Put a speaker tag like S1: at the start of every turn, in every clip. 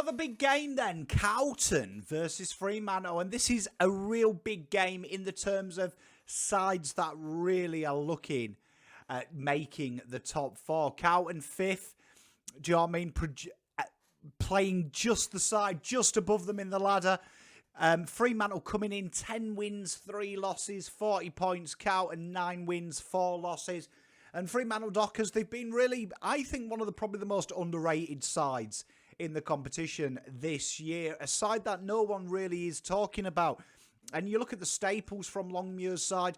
S1: Another big game then, Carlton versus Fremantle, and this is a real big game in the terms of sides that really are looking at making the top four. Carlton 5th, do you know what I mean? Playing just the side, just above them in the ladder. Fremantle coming in 10 wins, 3 losses, 40 points. Carlton 9 wins, 4 losses. And Fremantle Dockers, they've been really, I think, one of probably the most underrated sides in the competition this year. A side that no one really is talking about. And you look at the staples from Longmuir's side,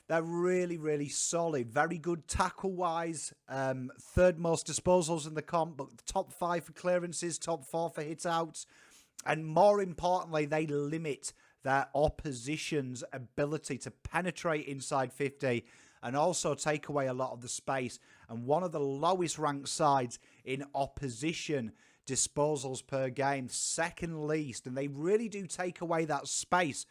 S1: they're really, really solid. Very good tackle-wise. Third most disposals in the comp, but top 5 for clearances, top 4 for hit-outs. And more importantly, they limit their opposition's ability to penetrate inside 50 and also take away a lot of the space. And one of the lowest ranked sides in opposition disposals per game, second least. And they really do take away that space.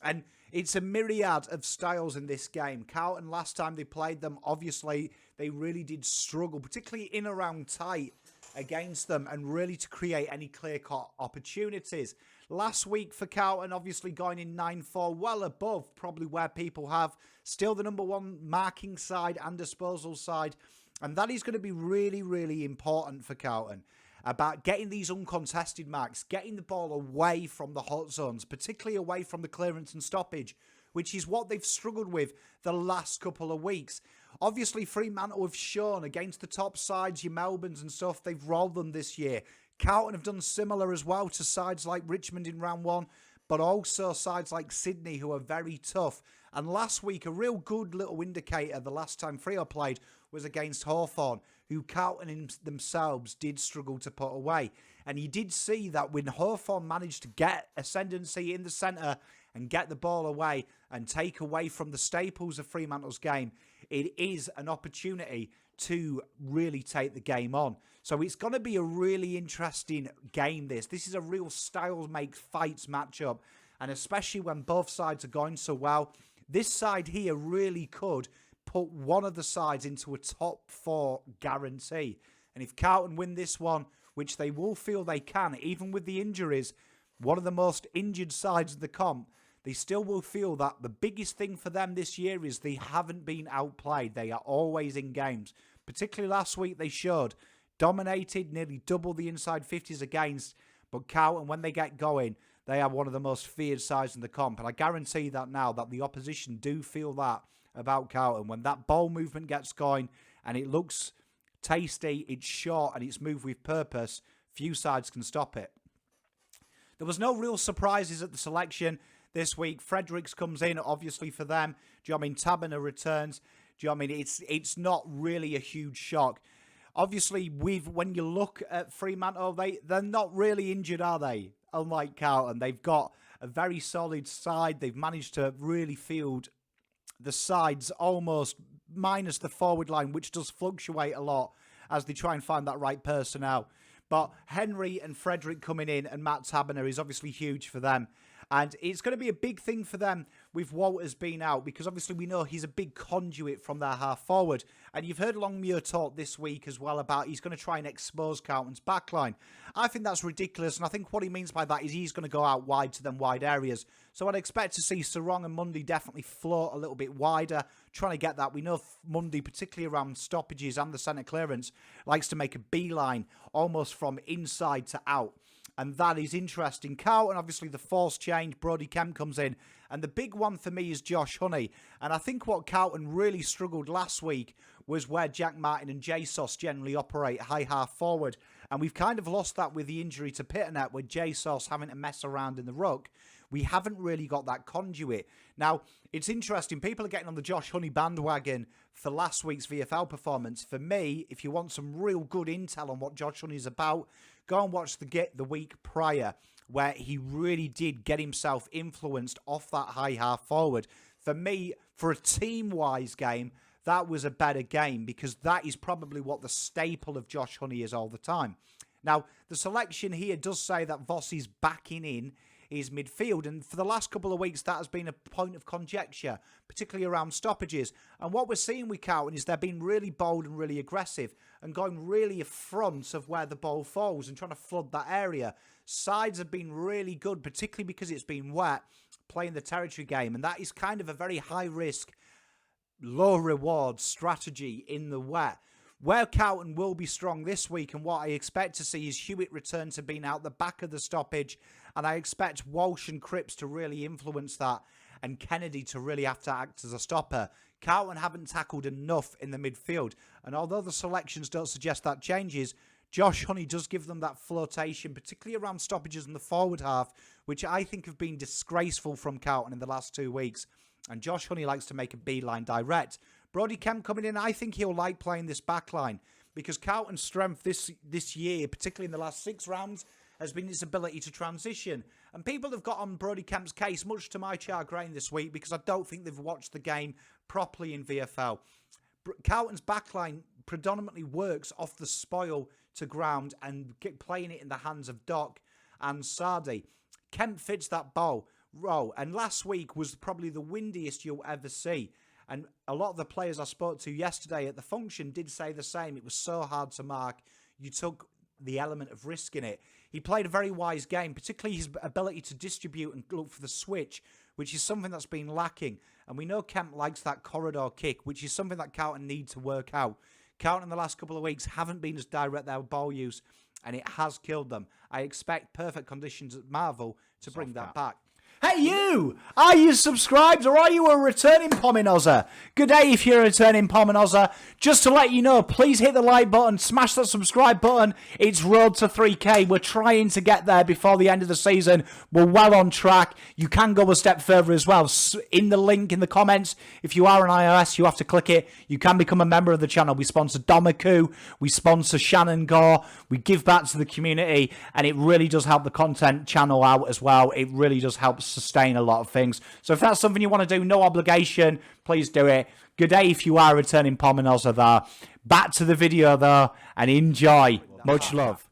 S1: And it's a myriad of styles in this game. Carlton, last time they played them, obviously, they really did struggle, particularly in around tight against them and really to create any clear-cut opportunities. Last week for Carlton, obviously going in 9-4, well above probably where people have. Still the number 1 marking side and disposal side. And that is going to be really, really important for Carlton. About getting these uncontested marks, getting the ball away from the hot zones, particularly away from the clearance and stoppage, which is what they've struggled with the last couple of weeks. Obviously, Fremantle have shown against the top sides, your Melbournes and stuff, they've rolled them this year. Carlton have done similar as well to sides like Richmond in round 1, but also sides like Sydney who are very tough. And last week, a real good little indicator the last time Freo played was against Hawthorn, who Carlton themselves did struggle to put away. And you did see that when Hawthorn managed to get ascendancy in the centre and get the ball away and take away from the staples of Fremantle's game, it is an opportunity to really take the game on. So it's going to be a really interesting game, this. This is a real styles make fights matchup. And especially when both sides are going so well, this side here really could put one of the sides into a top 4 guarantee. And if Carlton win this one, which they will feel they can, even with the injuries, one of the most injured sides of the comp, they still will feel that the biggest thing for them this year is they haven't been outplayed. They are always in games. Particularly last week they showed. Dominated, nearly double the inside 50s against. But Carlton, when they get going, they are one of the most feared sides in the comp. And I guarantee that now that the opposition do feel that about Carlton. When that ball movement gets going and it looks tasty, it's short and it's moved with purpose, few sides can stop it. There was no real surprises at the selection this week. Fredericks comes in, obviously, for them. Do you know what I mean? Tabiner returns. Do you know what I mean? It's not really a huge shock. Obviously, when you look at Fremantle, they're not really injured, are they? Unlike Carlton, they've got a very solid side. They've managed to really field the sides almost minus the forward line, which does fluctuate a lot as they try and find that right personnel. But Henry and Frederick coming in and Matt Tabiner is obviously huge for them. And it's going to be a big thing for them with Walters being out, because obviously we know he's a big conduit from their half forward. And you've heard Longmuir talk this week as well about he's going to try and expose Carlton's backline. I think that's ridiculous. And I think what he means by that is he's going to go out wide to them wide areas. So I'd expect to see Sarong and Mundy definitely float a little bit wider, trying to get that. We know Mundy, particularly around stoppages and the centre clearance, likes to make a beeline almost from inside to out. And that is interesting. Carlton, obviously, the force change. Brodie Kemp comes in. And the big one for me is Josh Honey. And I think what Carlton really struggled last week was where Jack Martin and JSOS generally operate, high half forward. And we've kind of lost that with the injury to Pitternet, with JSOS having to mess around in the ruck. We haven't really got that conduit. Now, it's interesting. People are getting on the Josh Honey bandwagon for last week's VFL performance. For me, if you want some real good intel on what Josh Honey is about, go and watch the week prior, where he really did get himself influenced off that high half forward. For me, for a team-wise game, that was a better game, because that is probably what the staple of Josh Honey is all the time. Now, the selection here does say that Voss is backing in his midfield, and for the last couple of weeks that has been a point of conjecture, particularly around stoppages. And what we're seeing with Carlton is they're being really bold and really aggressive and going really in front of where the ball falls and trying to flood that area. sides have been really good, particularly because it's been wet, playing the territory game. And that is kind of a very high-risk, low-reward strategy in the wet. Where Carlton will be strong this week, and what I expect to see, is Hewitt return to being out the back of the stoppage, and I expect Walsh and Cripps to really influence that, and Kennedy to really have to act as a stopper. Carlton haven't tackled enough in the midfield, and although the selections don't suggest that changes, Josh Honey does give them that flotation, particularly around stoppages in the forward half, which I think have been disgraceful from Carlton in the last 2 weeks. And Josh Honey likes to make a beeline direct. Brodie Kemp coming in, I think he'll like playing this back line, because Carlton's strength this year, particularly in the last 6 rounds, has been his ability to transition. And people have got on Brodie Kemp's case, much to my chagrin this week, because I don't think they've watched the game properly in VFL. Carlton's backline predominantly works off the spoil to ground and playing it in the hands of Doc and Sardi. Kemp fits that role, and last week was probably the windiest you'll ever see. And a lot of the players I spoke to yesterday at the function did say the same. It was so hard to mark. You took the element of risk in it. He played a very wise game, particularly his ability to distribute and look for the switch, which is something that's been lacking. And we know Kemp likes that corridor kick, which is something that Carlton need to work out. Carlton in the last couple of weeks haven't been as direct their ball use, and it has killed them. I expect perfect conditions at Marvel to bring that back. Hey you! Are you subscribed or are you a returning PommyInOzer? Good day if you're a returning PommyInOzer. Just to let you know, please hit the like button, smash that subscribe button. It's road to 3K. We're trying to get there before the end of the season. We're well on track. You can go a step further as well. In the link in the comments, if you are on iOS, you have to click it. You can become a member of the channel. We sponsor Domaku. We sponsor Shannon Gore. We give back to the community, and it really does help the content channel out as well. It really does help sustain a lot of things. So if that's something you want to do, no obligation, please do it. Good day if you are returning PommyInOz there. Back to the video though, and enjoy. Much love.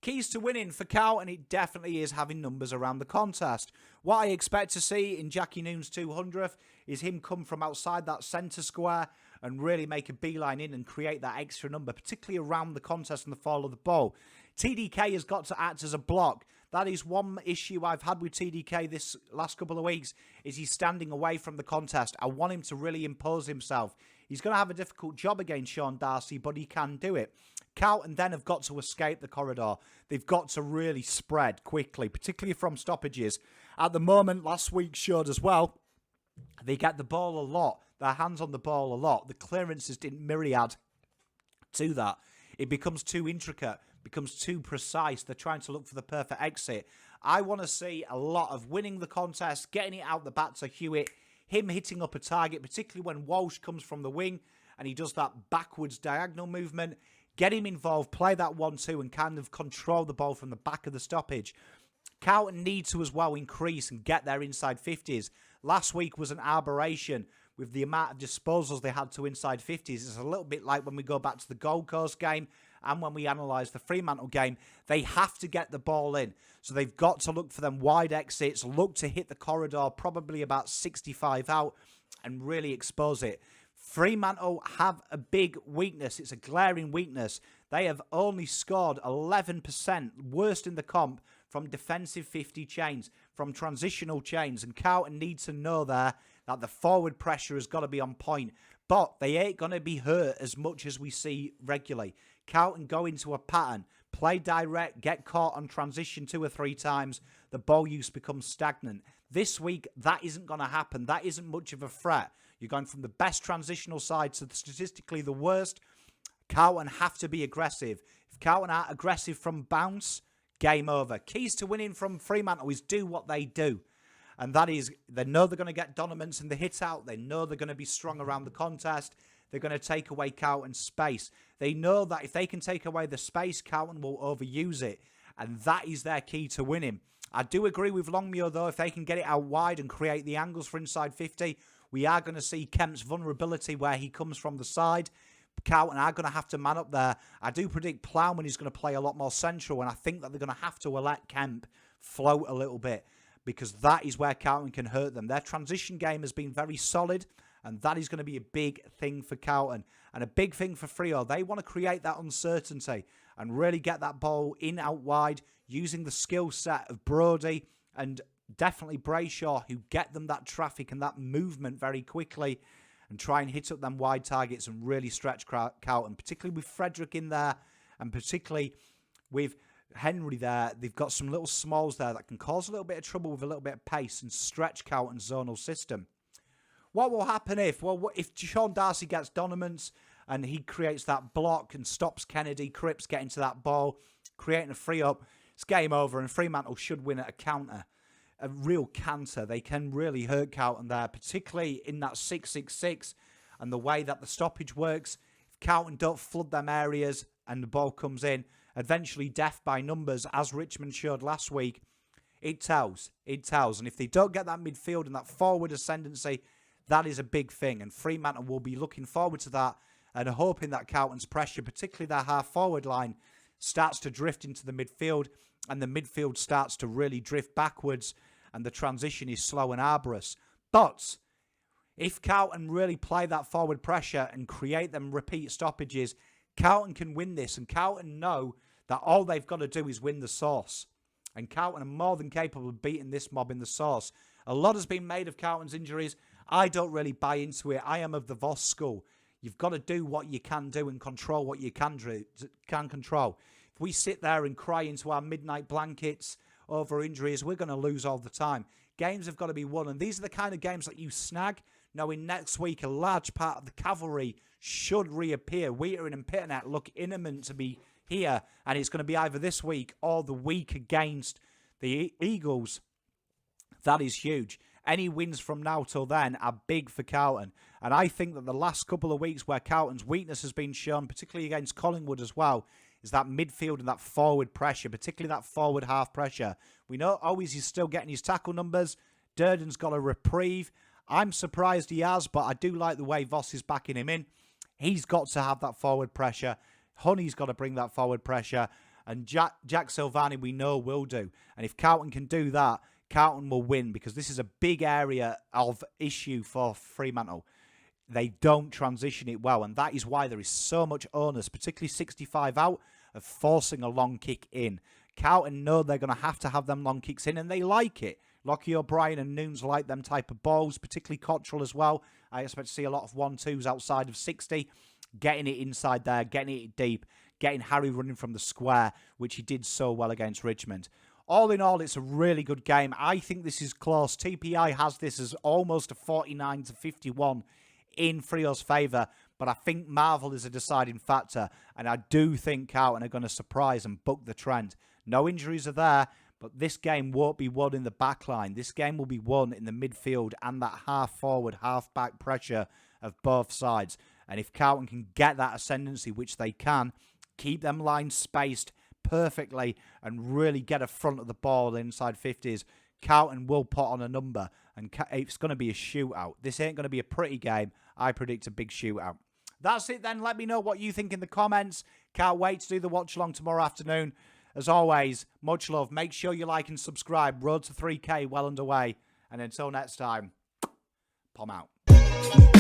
S1: Keys to winning for Carlton, it definitely is having numbers around the contest. What I expect to see in Jackie Noon's 200th is him come from outside that centre square and really make a beeline in and create that extra number, particularly around the contest and the fall of the ball. TDK has got to act as a block. That is one issue I've had with TDK this last couple of weeks, is he's standing away from the contest. I want him to really impose himself. He's going to have a difficult job against Sean Darcy, but he can do it. Carlton then have got to escape the corridor. They've got to really spread quickly, particularly from stoppages. At the moment, last week showed as well, they get the ball a lot. Their hands on the ball a lot. The clearances didn't myriad to that. It becomes too intricate, becomes too precise. They're trying to look for the perfect exit. I want to see a lot of winning the contest, getting it out the back to Hewitt, him hitting up a target, particularly when Walsh comes from the wing and he does that backwards diagonal movement. Get him involved, play that 1-2 and kind of control the ball from the back of the stoppage. Carlton need to as well increase and get their inside 50s. Last week was an aberration with the amount of disposals they had to inside 50s. It's a little bit like when we go back to the Gold Coast game and when we analyse the Fremantle game. They have to get the ball in. So they've got to look for them wide exits, look to hit the corridor, probably about 65 out, and really expose it. Fremantle have a big weakness. It's a glaring weakness. They have only scored 11%, worst in the comp, from defensive 50 chains, from transitional chains. And Carlton needs to know there that the forward pressure has got to be on point. But they ain't going to be hurt as much as we see regularly. Carlton go into a pattern, play direct, get caught on transition 2 or 3 times. The ball use becomes stagnant. This week, that isn't going to happen. That isn't much of a threat. You're going from the best transitional side to statistically the worst. Carlton have to be aggressive. If Carlton aren't aggressive from bounce, game over. Keys to winning from Fremantle is do what they do. And that is, they know they're going to get dominance in the hit out. They know they're going to be strong around the contest. They're going to take away Carlton's space. They know that if they can take away the space, Carlton will overuse it. And that is their key to winning. I do agree with Longmuir, though. If they can get it out wide and create the angles for inside 50, we are going to see Kemp's vulnerability where he comes from the side. Carlton are going to have to man up there. I do predict Plowman is going to play a lot more central, and I think that they're going to have to let Kemp float a little bit, because that is where Carlton can hurt them. Their transition game has been very solid, and that is going to be a big thing for Carlton. And a big thing for Freo. They want to create that uncertainty and really get that ball in out wide, using the skill set of Brodie and definitely Brayshaw, who get them that traffic and that movement very quickly and try and hit up them wide targets and really stretch Carlton, particularly with Frederick in there and particularly with Henry there. They've got some little smalls there that can cause a little bit of trouble with a little bit of pace and stretch Carlton's zonal system. What will happen if Sean Darcy gets dominance and he creates that block and stops Kennedy, Cripps getting to that ball, creating a free up, it's game over and Fremantle should win at a counter. A real canter. They can really hurt Carlton there, particularly in that 6-6-6 and the way that the stoppage works. If Carlton don't flood them areas and the ball comes in, eventually death by numbers, as Richmond showed last week, it tells. It tells. And if they don't get that midfield and that forward ascendancy, that is a big thing. And Fremantle will be looking forward to that and hoping that Carlton's pressure, particularly their half-forward line, starts to drift into the midfield and the midfield starts to really drift backwards and the transition is slow and arduous. But if Carlton really play that forward pressure and create them repeat stoppages, Carlton can win this. And Carlton know that all they've got to do is win the source. And Carlton are more than capable of beating this mob in the source. A lot has been made of Carlton's injuries. I don't really buy into it. I am of the Voss school. You've got to do what you can do and control what you can control. If we sit there and cry into our midnight blankets over injuries, we're going to lose all the time. Games have got to be won. And these are the kind of games that you snag, knowing next week a large part of the cavalry should reappear. Whittaker and PeterV look imminent to be here. And it's going to be either this week or the week against the Eagles. That is huge. Any wins from now till then are big for Carlton. And I think that the last couple of weeks where Carlton's weakness has been shown, particularly against Collingwood as well, is that midfield and that forward pressure, particularly that forward half pressure. We know Owens is still getting his tackle numbers. Durden's got a reprieve. I'm surprised he has, but I do like the way Voss is backing him in. He's got to have that forward pressure. Honey's got to bring that forward pressure. And Jack Silvani, we know, will do. And if Carlton can do that, Carlton will win, because this is a big area of issue for Fremantle. They don't transition it well, and that is why there is so much onus, particularly 65 out, of forcing a long kick in. Carlton know they're going to have them long kicks in, and they like it. Lockie O'Brien and Noons like them type of balls, particularly Cottrell as well. I expect to see a lot of 1-2s outside of 60, getting it inside there, getting it deep, getting Harry running from the square, which he did so well against Richmond. All in all, it's a really good game. I think this is close. TPI has this as almost a 49-51 in Freo's favour, but I think Marvel is a deciding factor, and I do think Carlton are going to surprise and buck the trend. No injuries are there, but this game won't be won in the back line. This game will be won in the midfield and that half-forward, half-back pressure of both sides. And if Carlton can get that ascendancy, which they can, keep them lines spaced perfectly and really get a front of the ball inside 50s, Carlton will put on a number, and it's going to be a shootout. This ain't going to be a pretty game. I predict a big shootout. That's it then. Let me know what you think in the comments. Can't wait to do the watch along tomorrow afternoon. As always, much love. Make sure you like and subscribe. Road to 3K well underway. And until next time, Pom out.